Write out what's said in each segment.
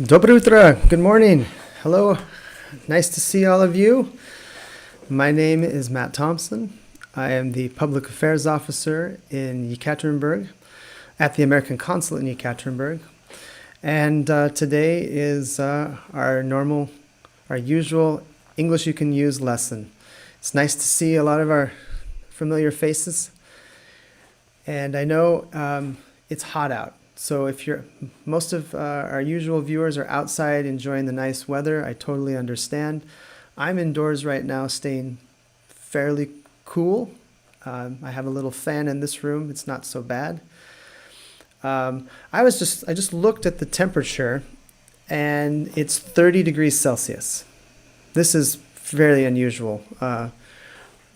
Доброе утро. Good morning. Hello. Nice to see all of you. My name is Matt Thompson. I am the Public Affairs Officer in Yekaterinburg at the American Consulate in Yekaterinburg. And today is our usual English you can use lesson. It's nice to see a lot of our familiar faces. And I know it's hot out. So if most of our usual viewers are outside enjoying the nice weather, I totally understand. I'm indoors right now, staying fairly cool. I have a little fan in this room. It's not so bad. I just looked at the temperature, and it's 30 degrees Celsius. This is fairly unusual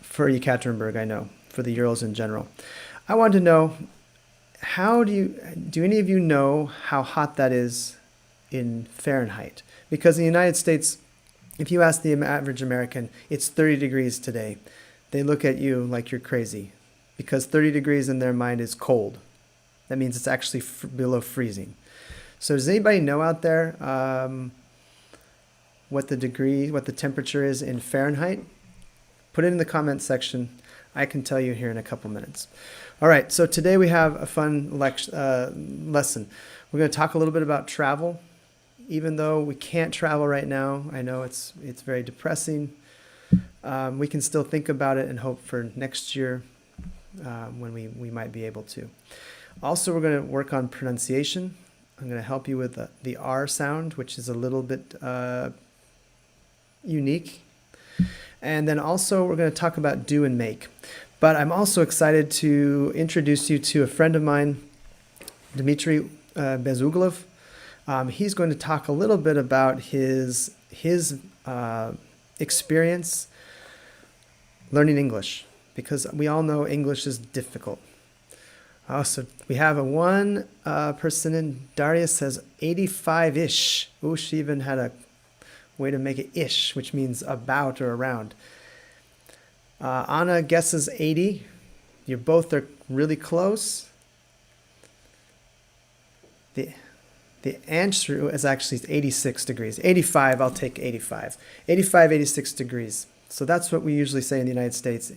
for Yekaterinburg, I know, for the Urals in general. I want to know, do any of you know how hot that is in Fahrenheit? Because in the United States, if you ask the average American, it's 30 degrees today, they look at you like you're crazy, because 30 degrees in their mind is cold. That means it's actually below freezing. So does anybody know out there what the temperature is in Fahrenheit? Put it in the comment section. I can tell you here in a couple minutes. All right, so today we have a fun lesson. We're going to talk a little bit about travel. Even though we can't travel right now, I know it's very depressing. We can still think about it and hope for next year when we might be able to. Also, we're going to work on pronunciation. I'm going to help you with the R sound, which is a little bit unique. And then also we're going to talk about do and make. But I'm also excited to introduce you to a friend of mine, Dmitry Bezuglov. He's going to talk a little bit about his experience learning English, because we all know English is difficult. So we have one person in. Daria says 85-ish. Oh, she even had a way to make it ish, which means about or around. Anna guesses 80. You both are really close. The answer is actually 86 degrees. 85, I'll take 85. 85, 86 degrees. So that's what we usually say in the United States.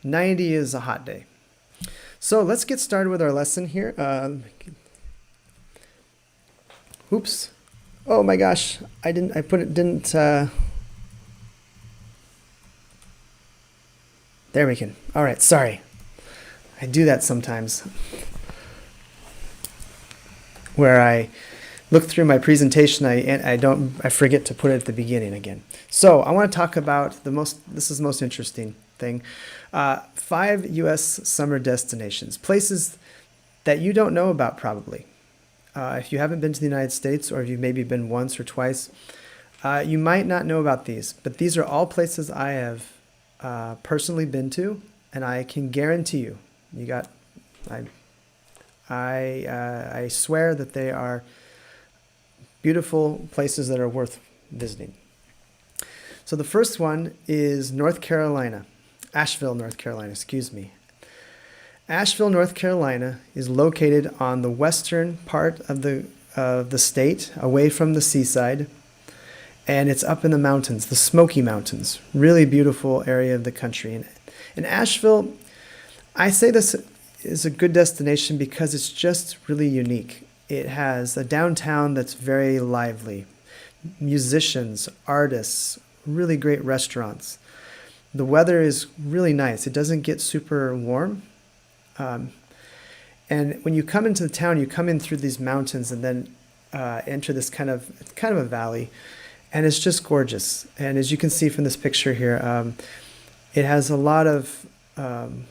90 is a hot day. So let's get started with our lesson here. Oops. Oh my gosh, there we can. All right, sorry. I do that sometimes, where I look through my presentation, I forget to put it at the beginning again. So I want to talk about this is the most interesting thing. 5 U.S. summer destinations, places that you don't know about probably. If you haven't been to the United States, or if you've maybe been once or twice, you might not know about these. But these are all places I have personally been to, and I can guarantee you, I swear that they are beautiful places that are worth visiting. So the first one is North Carolina, Asheville, North Carolina, excuse me. Asheville, North Carolina is located on the western part of the state, away from the seaside, and it's up in the mountains, the Smoky Mountains, really beautiful area of the country. And Asheville, I say this is a good destination because it's just really unique. It has a downtown that's very lively, musicians, artists, really great restaurants. The weather is really nice. It doesn't get super warm. And when you come into the town, you come in through these mountains and then enter this kind of a valley, and it's just gorgeous. And as you can see from this picture here, it has a lot of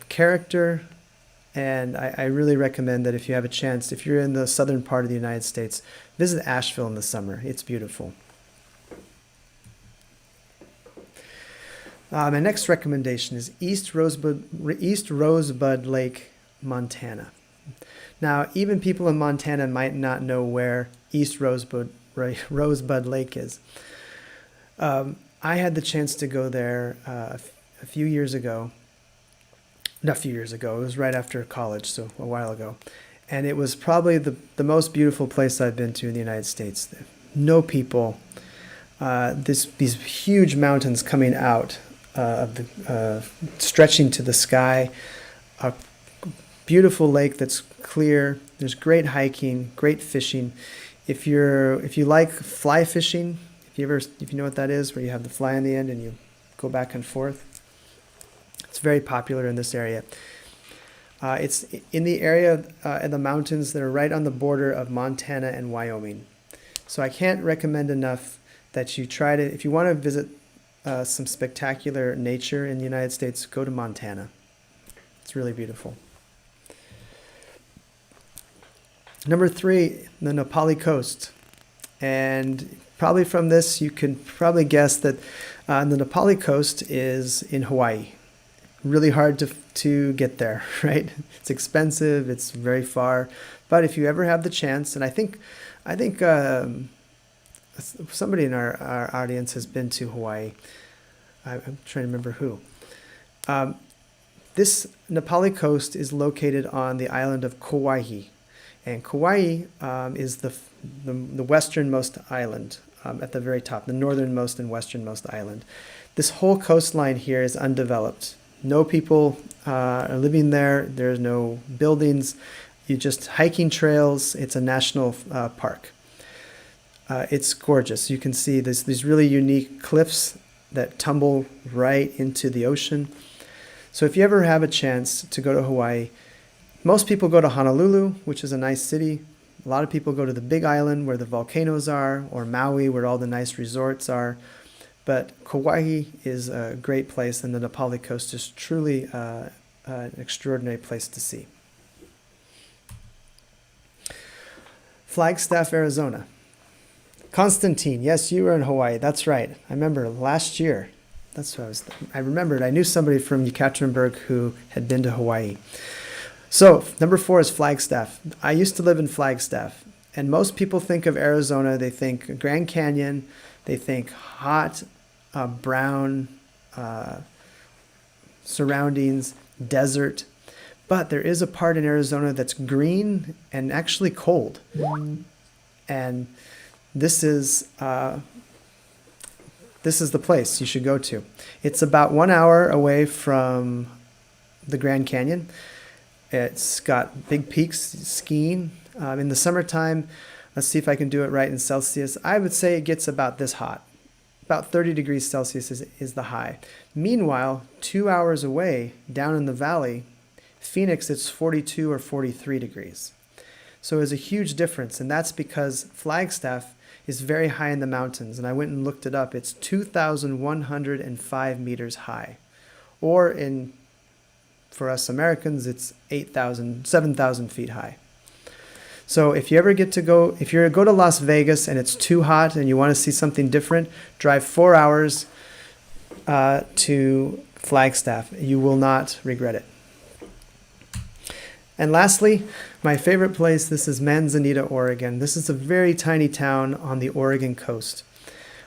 character, and I really recommend that if you have a chance, if you're in the southern part of the United States, visit Asheville in the summer. It's beautiful. My next recommendation is East Rosebud Lake, Montana. Now, even people in Montana might not know where East Rosebud Lake is. I had the chance to go there a few years ago. Not a few years ago. It was right after college, so a while ago. And it was probably the most beautiful place I've been to in the United States. no people. These huge mountains coming out stretching to the sky. A beautiful lake that's clear. There's great hiking, great fishing. If you like fly fishing, if you know what that is, where you have the fly on the end and you go back and forth, it's very popular in this area. It's in the area in the mountains that are right on the border of Montana and Wyoming. So I can't recommend enough that you try to, if you want to visit some spectacular nature in the United States, go to Montana. It's really beautiful. Number 3, the Pali Coast. And probably from this, you can probably guess that the Pali Coast is in Hawaii. Really hard to get there, right? It's expensive, it's very far. But if you ever have the chance, and I think somebody in our audience has been to Hawaii. I'm trying to remember who. This Nepali coast is located on the island of Kauai. And Kauai is the westernmost island at the very top, the northernmost and westernmost island. This whole coastline here is undeveloped. No people are living there. There's no buildings. You just hiking trails. It's a national park. It's gorgeous. You can see these really unique cliffs that tumble right into the ocean. So if you ever have a chance to go to Hawaii, most people go to Honolulu, which is a nice city. A lot of people go to the Big Island where the volcanoes are, or Maui where all the nice resorts are. But Kauai is a great place, and the Nepali coast is truly an extraordinary place to see. Flagstaff, Arizona. Constantine, yes, you were in Hawaii. That's right. I remember last year. That's what I remembered. I knew somebody from Yekaterinburg who had been to Hawaii. So, number 4 is Flagstaff. I used to live in Flagstaff, and most people think of Arizona, they think Grand Canyon, they think hot, brown surroundings, desert. But there is a part in Arizona that's green and actually cold. And this is the place you should go to. It's about 1 hour away from the Grand Canyon. It's got big peaks, skiing. In the summertime, let's see if I can do it right in Celsius. I would say it gets about this hot. About 30 degrees Celsius is the high. Meanwhile, 2 hours away, down in the valley, Phoenix, it's 42 or 43 degrees. So there's a huge difference, and that's because Flagstaff is very high in the mountains, and I went and looked it up. It's 2,105 meters high, or for us Americans, it's 7,000 feet high. So if you ever go to Las Vegas and it's too hot and you want to see something different, drive 4 hours to Flagstaff. You will not regret it. And lastly, my favorite place, this is Manzanita, Oregon. This is a very tiny town on the Oregon coast.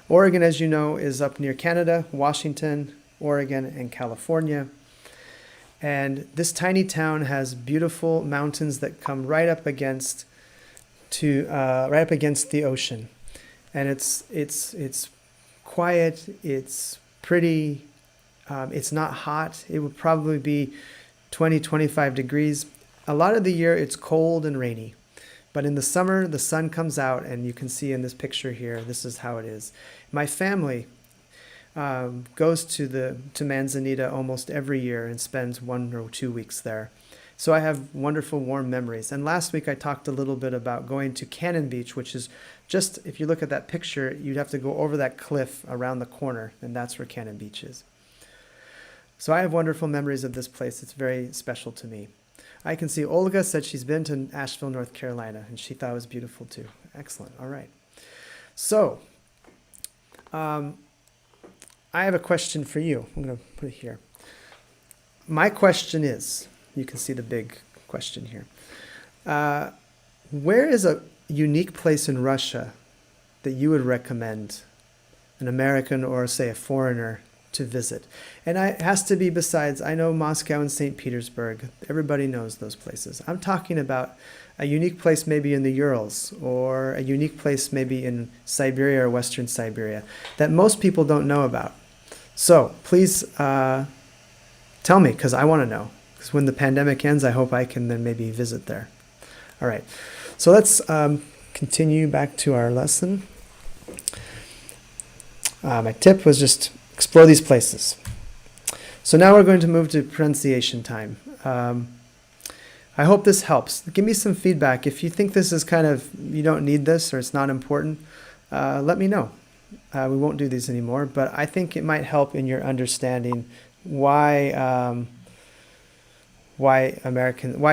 Oregon, as you know, is up near Canada, Washington, Oregon, and California. And this tiny town has beautiful mountains that come right up against the ocean. And it's quiet, it's pretty, it's not hot. It would probably be 20, 25 degrees. A lot of the year it's cold and rainy, but in the summer the sun comes out, and you can see in this picture here, this is how it is. My family goes to Manzanita almost every year and spends 1 or 2 weeks there. So I have wonderful warm memories. And last week I talked a little bit about going to Cannon Beach, which is just, if you look at that picture, you'd have to go over that cliff around the corner, and that's where Cannon Beach is. So I have wonderful memories of this place. It's very special to me. I can see Olga said she's been to Asheville, North Carolina, and she thought it was beautiful too. Excellent. All right. So, I have a question for you. I'm going to put it here. My question is, you can see the big question here. Where is a unique place in Russia that you would recommend an American or, say, a foreigner to visit? And it has to be besides, I know Moscow and St. Petersburg. Everybody knows those places. I'm talking about a unique place maybe in the Urals, or a unique place maybe in Siberia or Western Siberia that most people don't know about. So please tell me, because I want to know. Because when the pandemic ends, I hope I can then maybe visit there. All right, so let's continue back to our lesson. My tip was just explore these places. So now we're going to move to pronunciation time. I hope this helps. Give me some feedback. If you think this is kind of, you don't need this or it's not important, let me know. We won't do these anymore, but I think it might help in your understanding why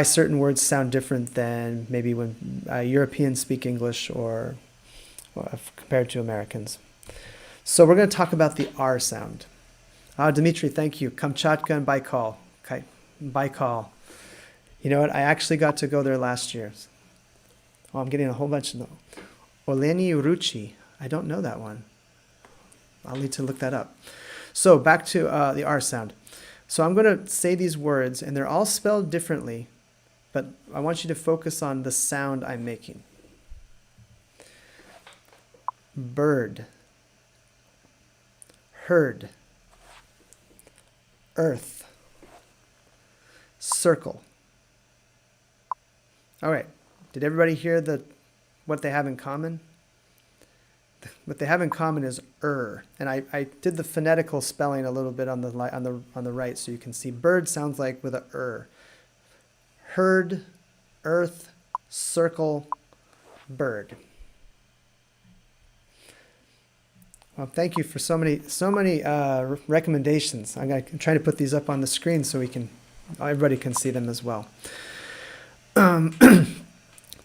certain words sound different than maybe when Europeans speak English or compared to Americans. So we're going to talk about the R sound. Dmitry, thank you. Kamchatka and Baikal. Okay. Baikal. You know what? I actually got to go there last year. Oh, I'm getting a whole bunch of them. Oleni Ruchi. I don't know that one. I'll need to look that up. So back to the R sound. So I'm going to say these words, and they're all spelled differently, but I want you to focus on the sound I'm making. Bird. Herd. Earth. Circle. All right. Did everybody hear what they have in common? What they have in common is and I did the phonetical spelling a little bit on the right, so you can see bird sounds like with a herd, earth, circle, bird. Well, thank you for so many recommendations. I'm trying to put these up on the screen so everybody can see them as well.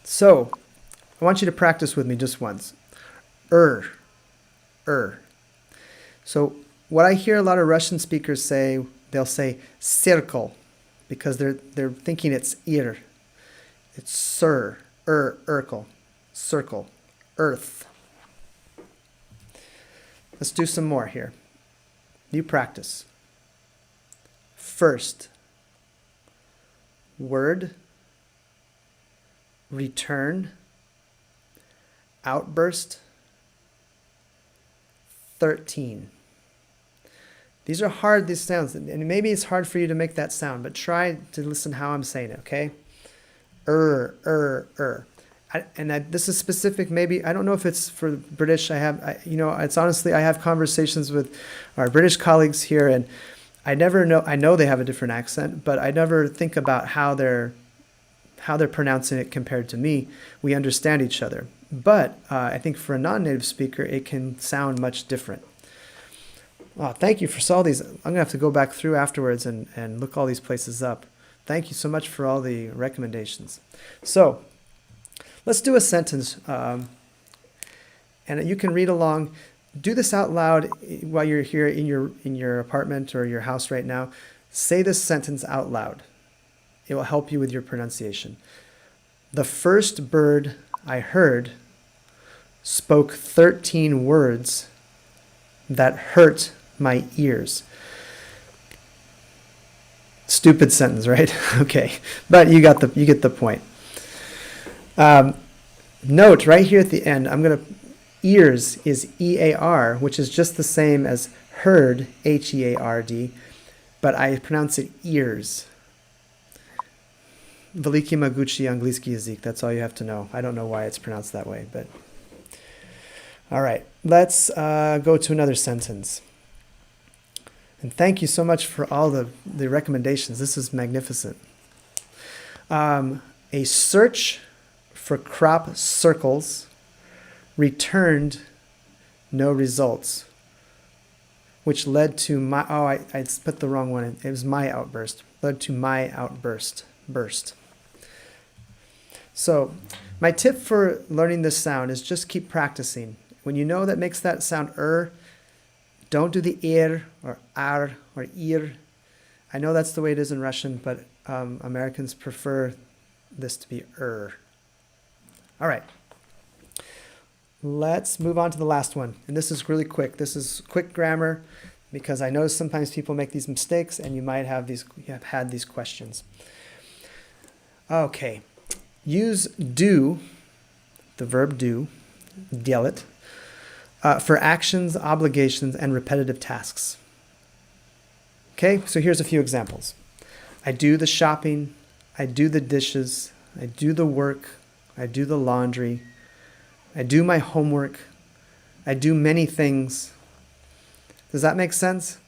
So I want you to practice with me just once. So what I hear a lot of Russian speakers say, they'll say circle because they're thinking it's ir. It's circle, earth. Let's do some more here. You practice. First, word, return, outburst, 13. These are hard, these sounds, and maybe it's hard for you to make that sound, but try to listen how I'm saying it, okay? This is specific, maybe, I don't know if it's for British. It's honestly, I have conversations with our British colleagues here, and I know they have a different accent, but I never think about how they're pronouncing it compared to me. We understand each other. But I think for a non-native speaker, it can sound much different. Thank you for all these. I'm going to have to go back through afterwards and look all these places up. Thank you so much for all the recommendations. So let's do a sentence. And you can read along. Do this out loud while you're here in your apartment or your house right now. Say this sentence out loud. It will help you with your pronunciation. The first bird I heard spoke 13 words that hurt my ears. Stupid sentence, right? Okay, but you get the point. Note right here at the end, ears is E-A-R, which is just the same as heard, H-E-A-R-D, but I pronounce it ears. Veliki Maguchi angliski jazyk. That's all you have to know. I don't know why it's pronounced that way, but all right. Let's go to another sentence. And thank you so much for all the recommendations. This is magnificent. A search for crop circles returned no results, which led to my, I put the wrong one in. It was my outburst. Led to my outburst. So my tip for learning this sound is just keep practicing. When you know that makes that sound don't do the ir or ar or ir. I know that's the way it is in Russian, but Americans prefer this to be All right. Let's move on to the last one. And this is really quick. This is quick grammar because I know sometimes people make these mistakes and you might have had these questions. Okay. use do, the verb do, делать, for actions, obligations, and repetitive tasks. Okay, so here's a few examples. I do the shopping, I do the dishes, I do the work, I do the laundry, I do my homework, I do many things. Does that make sense?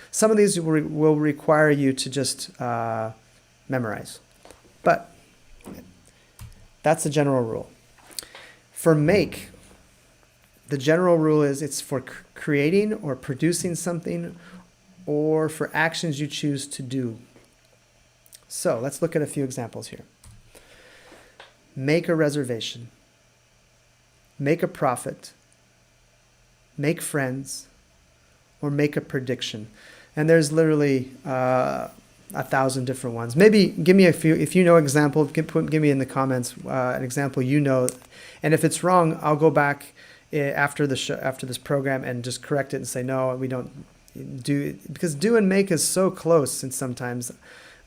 Some of these will require you to just memorize, but that's the general rule. For make, the general rule is it's for creating or producing something or for actions you choose to do. So let's look at a few examples here. Make a reservation, make a profit, make friends, or make a prediction. And there's literally 1,000 different ones. Maybe give me a few, if you know example, give me in the comments an example you know. And if it's wrong, I'll go back after the show, after this program, and just correct it and say, no, we don't do, because do and make is so close, and sometimes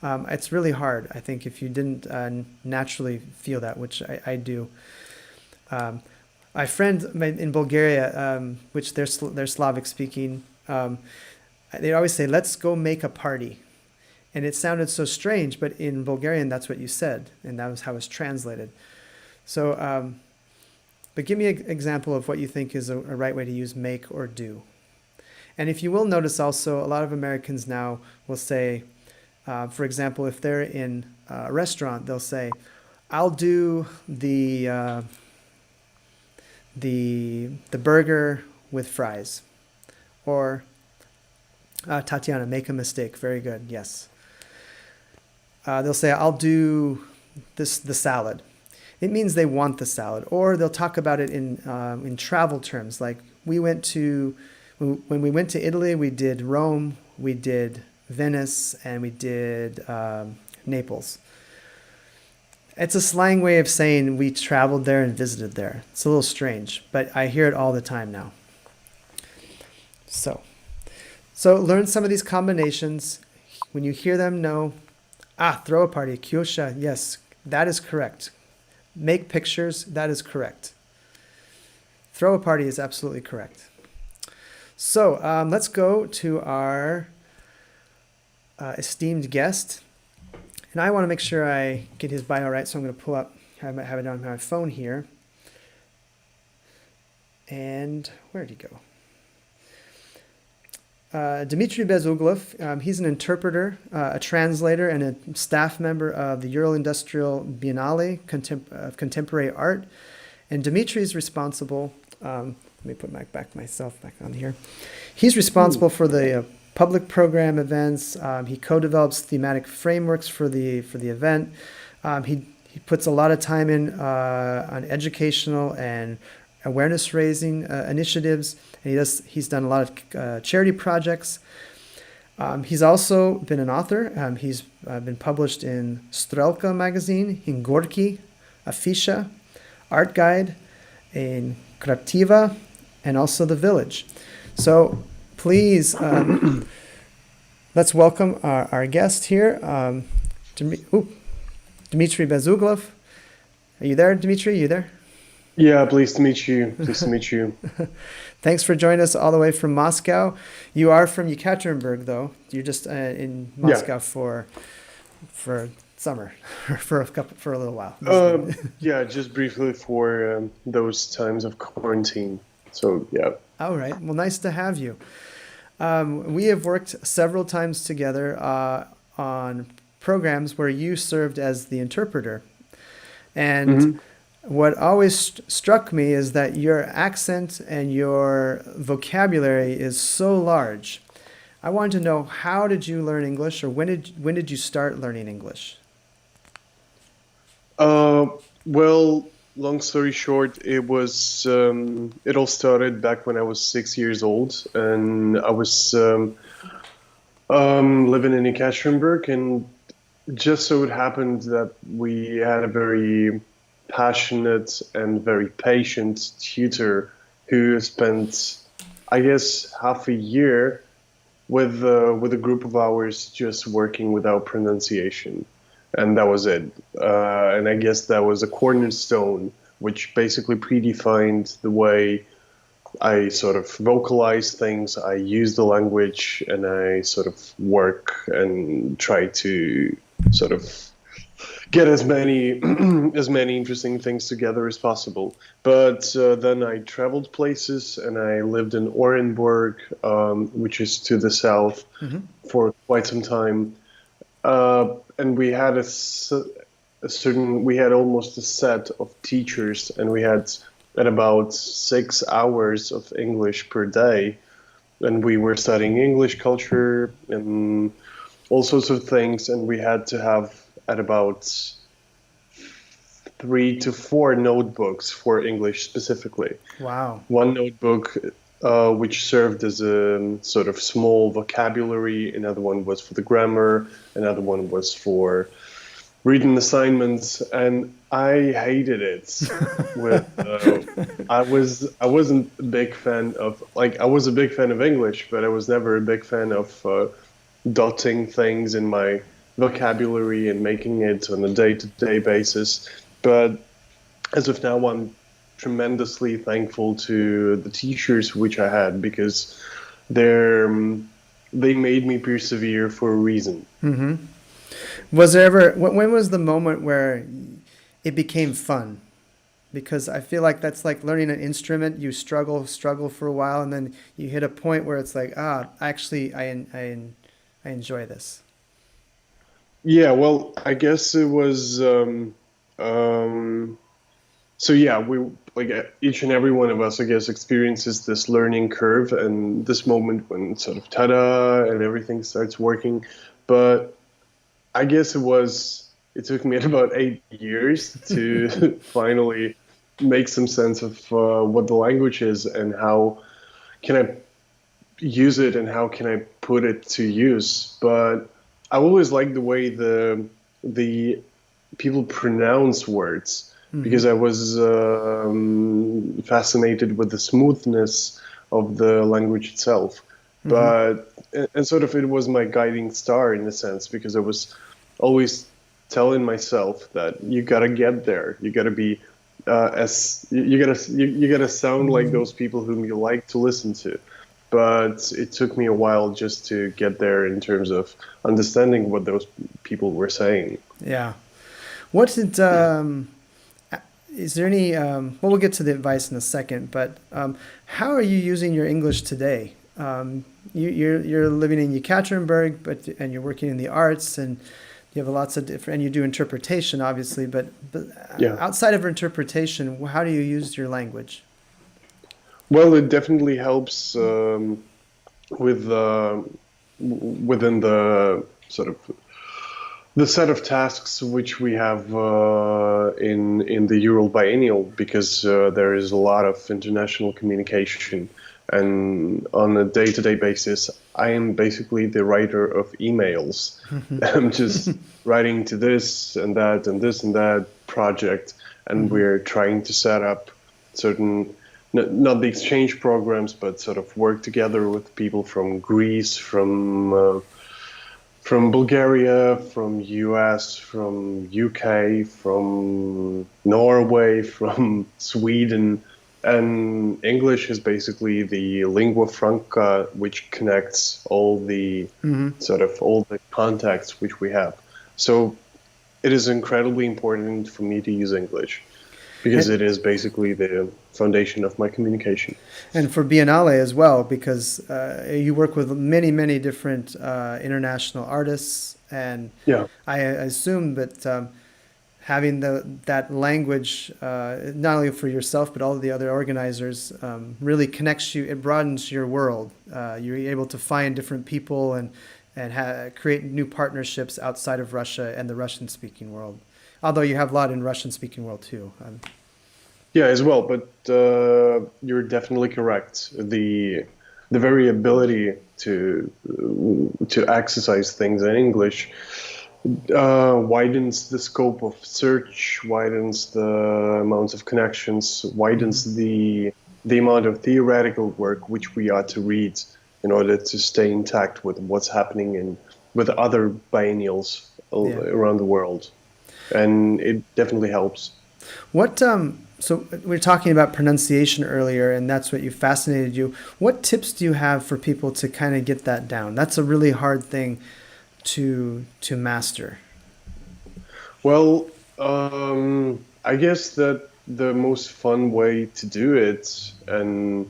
it's really hard, I think, if you didn't naturally feel that, which I do. My friend in Bulgaria, which they're Slavic speaking, they always say, let's go make a party. And it sounded so strange, but in Bulgarian, that's what you said, and that was how it's translated. So, but give me an example of what you think is a right way to use make or do. And if you will notice also, a lot of Americans now will say, for example, if they're in a restaurant, they'll say, I'll do the burger with fries. Or, Tatiana, make a mistake. Very good. Yes. They'll say, I'll do the salad. It means they want the salad. Or they'll talk about it in travel terms. Like when we went to Italy, we did Rome, we did Venice, and we did Naples. It's a slang way of saying we traveled there and visited there. It's a little strange, but I hear it all the time now. So learn some of these combinations. When you hear them, know, throw a party, kyosha, yes, that is correct. Make pictures, that is correct. Throw a party is absolutely correct. So let's go to our esteemed guest. And I want to make sure I get his bio right, so I'm going to pull up, I might have it on my phone here. And where did he go? Dmitry Bezuglov, he's an interpreter, a translator, and a staff member of the Ural Industrial Biennale of Contemporary Art. And Dmitry is responsible, let me put myself back on here. He's responsible for the public program events. He co-develops thematic frameworks for the event. He puts a lot of time in on educational and awareness raising initiatives. And he's done a lot of charity projects. He's also been an author. He's been published in Strelka magazine, in Gorky, Afisha, Art Guide, in Kreativa, and also The Village. So please, let's welcome our guest here, Dmitry Bezuglov. Are you there, Dmitry? Are you there? Yeah, pleased to meet you. Pleased to meet you. Thanks for joining us all the way from Moscow. You are from Yekaterinburg, though. You're just in Moscow for summer, for a little while. Yeah, just briefly for those times of quarantine. So yeah. All right. Well, nice to have you. We have worked several times together on programs where you served as the interpreter, and what always struck me is that your accent and your vocabulary is so large. I wanted to know, how did you learn English, or when did you start learning English? Well, long story short, it was it all started back when I was 6 years old, and I was living in Yekaterinburg, and just so it happened that we had a very passionate and very patient tutor who spent, I guess, half a year with a group of hours just working with our pronunciation. and that was it. And I guess that was a cornerstone, which basically predefined the way I sort of vocalize things, I use the language, and I sort of work and try to sort of get as many as many interesting things together as possible. But then I traveled places, and I lived in Orenburg, which is to the south, for quite some time. And we had we had almost a set of teachers, and we had at about 6 hours of English per day, and we were studying English culture and all sorts of things, and we had to have at about 3 to 4 notebooks for English specifically. Wow. One notebook which served as a sort of small vocabulary, another one was for the grammar, another one was for reading assignments, and I hated it. I wasn't a big fan of, like, I was a big fan of English, but I was never a big fan of dotting things in my vocabulary and making it on a day-to-day basis. But as of now, I'm tremendously thankful to the teachers which I had, because they made me persevere for a reason. Mm-hmm. Was there ever, when was the moment where it became fun? Because I feel like that's like learning an instrument. You struggle for a while, and then you hit a point where it's like, actually, I enjoy this. Yeah, well, I guess it was, so yeah, we, like, each and every one of us, I guess, experiences this learning curve and this moment when sort of ta-da and everything starts working. But I guess it took me about 8 years to finally make some sense of what the language is and how can I use it and how can I put it to use. But I always liked the way the people pronounce words, because I was fascinated with the smoothness of the language itself. But and sort of it was my guiding star in a sense, because I was always telling myself that you gotta get there. You gotta be you gotta sound like those people whom you like to listen to. But it took me a while just to get there in terms of understanding what those people were saying. Yeah. What's it? Is there any? Well, we'll get to the advice in a second. But how are you using your English today? You're living in Yekaterinburg, and you're working in the arts, and you have lots of different. And you do interpretation, obviously. But Yeah. outside of interpretation, how do you use your language? Well, it definitely helps with within the sort of the set of tasks which we have in the Ural Biennial, because there is a lot of international communication, and on a day-to-day basis, I am basically the writer of emails. I'm just writing to this and that and this and that project, and we're trying to set up certain, not the exchange programs, but sort of work together with people from Greece, from Bulgaria, from US, from UK, from Norway, from Sweden. And English is basically the lingua franca which connects all the sort of all the contacts which we have. So it is incredibly important for me to use English, because it is basically the foundation of my communication. And for Biennale as well, because you work with many, many different international artists, and Yeah. I assume that having that language, not only for yourself but all of the other organizers, really connects you. It broadens your world. You're able to find different people and create new partnerships outside of Russia and the Russian-speaking world. Although you have a lot in Russian-speaking world too. Yeah, as well, but you're definitely correct. The very ability to exercise things in English widens the scope of search, widens the amounts of connections, widens the amount of theoretical work which we are to read in order to stay intact with what's happening with other biennials Yeah. around the world, and it definitely helps. What so we were talking about pronunciation earlier, and that's what you fascinated you. What tips do you have for people to kind of get that down? That's a really hard thing to master. Well, I guess that the most fun way to do it, and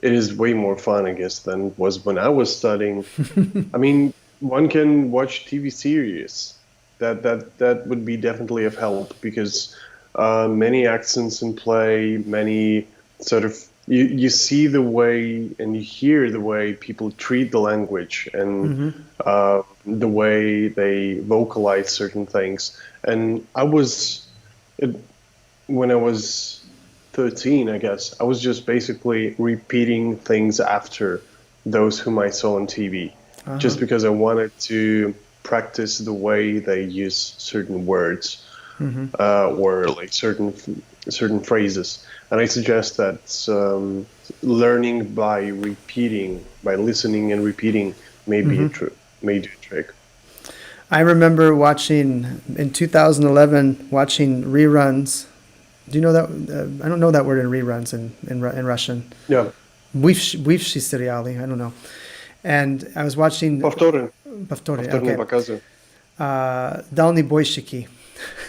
it is way more fun, I guess, than was when I was studying. I mean, one can watch TV series. That would be definitely of help because many accents in play, many sort of you see the way and you hear the way people treat the language and the way they vocalize certain things. And it, when I was 13, I guess, I was just basically repeating things after those whom I saw on TV, Uh-huh. just because I wanted to practice the way they use certain words or like certain phrases. And I suggest that learning by repeating, by listening and repeating, may do a trick. I remember watching in 2011 watching reruns. Do you know that? I don't know that word in reruns in Russian. Yeah, Бывший seriali. I don't know. And I was watching повторы. повторные Okay. показы. Дальнобойщики.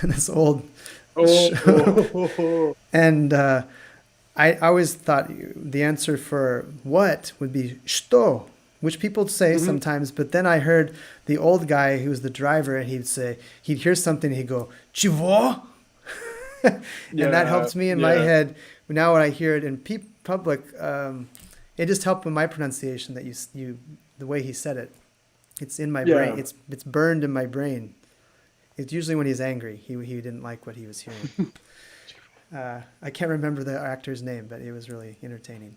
This old show. Oh, And I always thought the answer for what would be что, which people say sometimes, but then I heard the old guy who was the driver, and he'd hear something, and he'd go, чего? And that helped me in my head. Now when I hear it in public, it just helped with my pronunciation that the way he said it. It's in my brain. It's burned in my brain. It's usually when he's angry. He didn't like what he was hearing. I can't remember the actor's name, but it was really entertaining.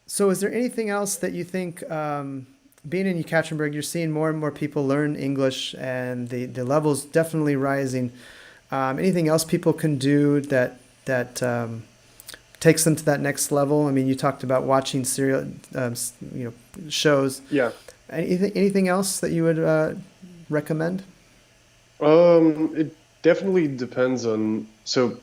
So is there anything else that you think, being in Yekaterinburg, you're seeing more and more people learn English and the level's definitely rising. Anything else people can do that takes them to that next level? I mean, you talked about watching shows. yeah. Anything else that you would recommend? It definitely depends on. So,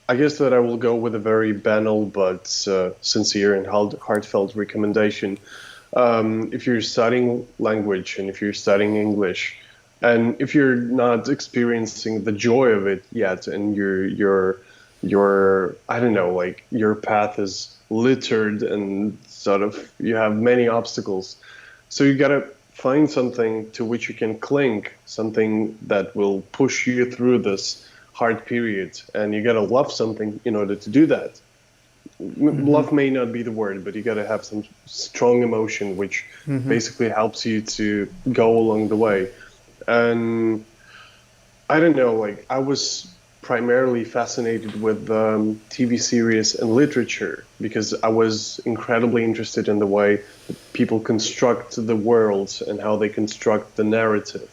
I guess that I will go with a very banal but sincere and heartfelt recommendation. If you're studying language and if you're studying English, and if you're not experiencing the joy of it yet, and your I don't know, like your path is littered and sort of you have many obstacles, so you gotta find something to which you can cling, something that will push you through this hard period, and you gotta love something in order to do that. Love may not be the word, but you gotta have some strong emotion, which basically helps you to go along the way. And I don't know, like I was primarily fascinated with TV series and literature because I was incredibly interested in the way that people construct the worlds and how they construct the narrative.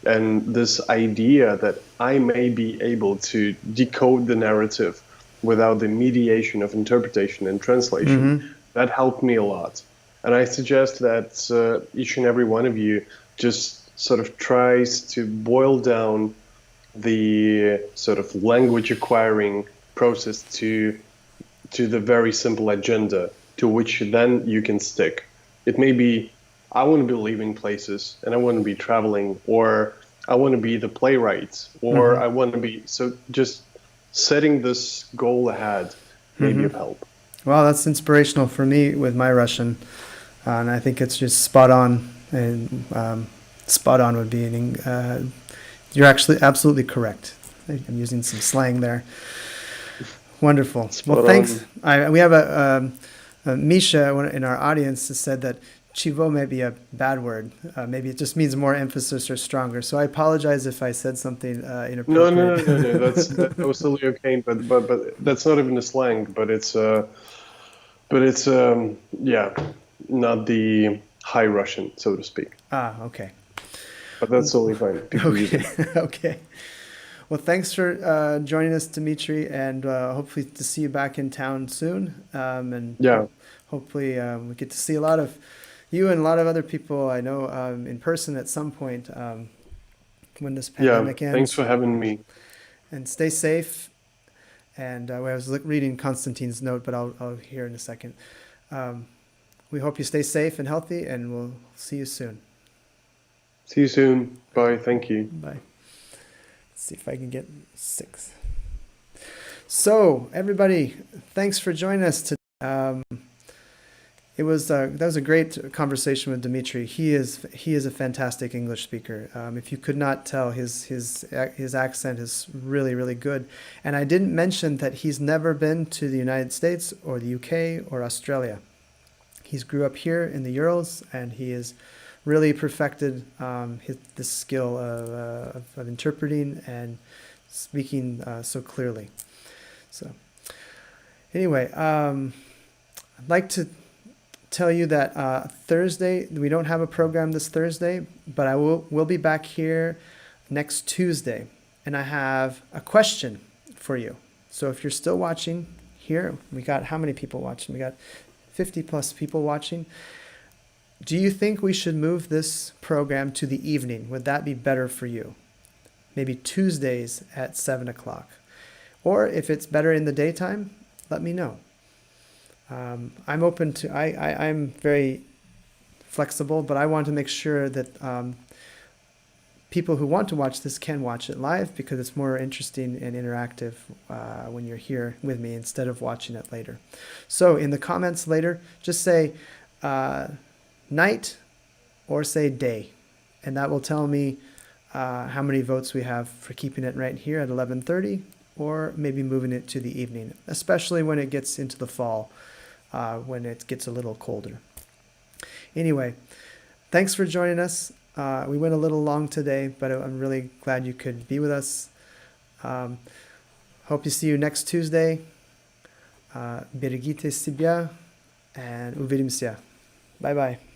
And this idea that I may be able to decode the narrative without the mediation of interpretation and translation, that helped me a lot. And I suggest that each and every one of you just sort of tries to boil down the sort of language acquiring process to the very simple agenda to which then you can stick. It may be, I want to be living places and I want to be traveling, or I want to be the playwright, or I want to be, so just setting this goal ahead may be of help. Well, that's inspirational for me with my Russian, and I think it's just spot on. And spot on would be you're actually absolutely correct. I'm using some slang there. Wonderful. Well, thanks. We have a Misha in our audience has said that chivo may be a bad word. Maybe it just means more emphasis or stronger. So I apologize if I said something inappropriate. No. That was totally okay. But that's not even a slang. But it's not the high Russian, so to speak. Ah, okay. But that's totally fine. People use it. Okay. Well, thanks for joining us, Dmitry, and hopefully to see you back in town soon. And hopefully we get to see a lot of you and a lot of other people I know in person at some point when this pandemic ends. Thanks for having me. And stay safe. And I was reading Konstantin's note, but I'll hear in a second. We hope you stay safe and healthy, and we'll see you soon. See you soon. Bye. Thank you. Bye. Let's see if I can get 6. So, everybody, thanks for joining us today. That was a great conversation with Dmitry. He is a fantastic English speaker. If you could not tell, his accent is really, really good. And I didn't mention that he's never been to the United States or the UK or Australia. He's grew up here in the Urals, and he has really perfected this skill of interpreting and speaking so clearly. So, anyway, I'd like to tell you that Thursday, we don't have a program this Thursday, but we'll be back here next Tuesday, and I have a question for you. So if you're still watching here, we got how many people watching? We got 50 plus people watching. Do you think we should move this program to the evening? Would that be better for you? Maybe Tuesdays at 7 o'clock. Or if it's better in the daytime, let me know. I'm open to, I'm very flexible, but I want to make sure that people who want to watch this can watch it live, because it's more interesting and interactive when you're here with me instead of watching it later. So in the comments later, just say night or say day, and that will tell me how many votes we have for keeping it right here at 11:30, or maybe moving it to the evening, especially when it gets into the fall, when it gets a little colder. Anyway, thanks for joining us. We went a little long today, but I'm really glad you could be with us. Hope to see you next Tuesday. Берегите себя, and увидимся. Bye-bye.